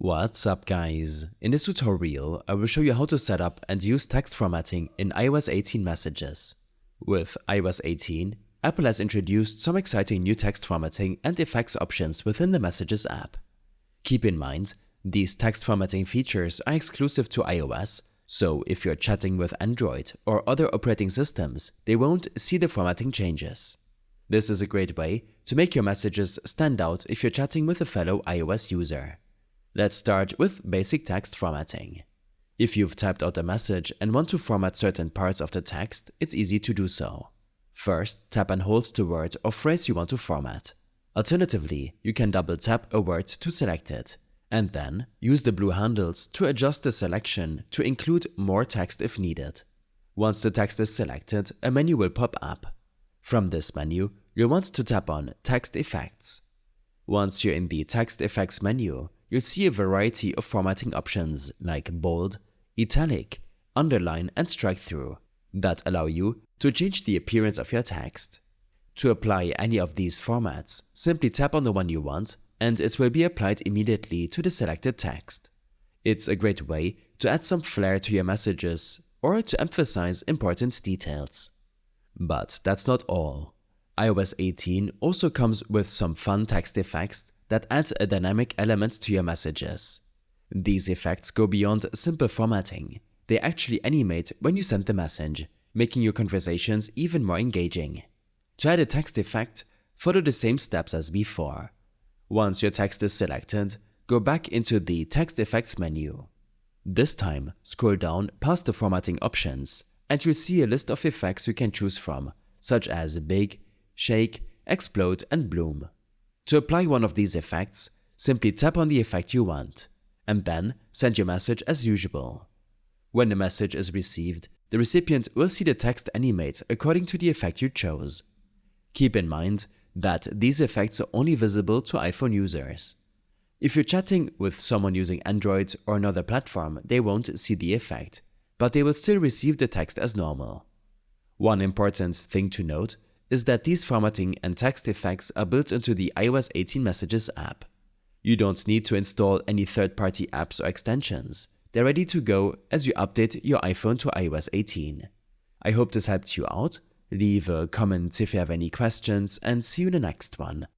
What's up guys? In this tutorial, I will show you how to set up and use text formatting in iOS 18 messages. With iOS 18, Apple has introduced some exciting new text formatting and effects options within the Messages app. Keep in mind, these text formatting features are exclusive to iOS, so if you're chatting with Android or other operating systems, they won't see the formatting changes. This is a great way to make your messages stand out if you're chatting with a fellow iOS user. Let's start with basic text formatting. If you've typed out a message and want to format certain parts of the text, it's easy to do so. First, tap and hold the word or phrase you want to format. Alternatively, you can double tap a word to select it, and then use the blue handles to adjust the selection to include more text if needed. Once the text is selected, a menu will pop up. From this menu, you'll want to tap on Text Effects. Once you're in the Text Effects menu, you'll see a variety of formatting options like bold, italic, underline, and strike through that allow you to change the appearance of your text. To apply any of these formats, simply tap on the one you want and it will be applied immediately to the selected text. It's a great way to add some flair to your messages or to emphasize important details. But that's not all. iOS 18 also comes with some fun text effects that add a dynamic element to your messages. These effects go beyond simple formatting. They actually animate when you send the message, making your conversations even more engaging. To add a text effect, follow the same steps as before. Once your text is selected, go back into the Text Effects menu. This time, scroll down past the formatting options, and you'll see a list of effects you can choose from, such as Big, Shake, Explode, and Bloom. To apply one of these effects, simply tap on the effect you want, and then send your message as usual. When the message is received, the recipient will see the text animate according to the effect you chose. Keep in mind that these effects are only visible to iPhone users. If you're chatting with someone using Android or another platform, they won't see the effect, but they will still receive the text as normal. One important thing to note is that these formatting and text effects are built into the iOS 18 Messages app. You don't need to install any third-party apps or extensions. They're ready to go as you update your iPhone to iOS 18. I hope this helped you out. Leave a comment if you have any questions and see you in the next one.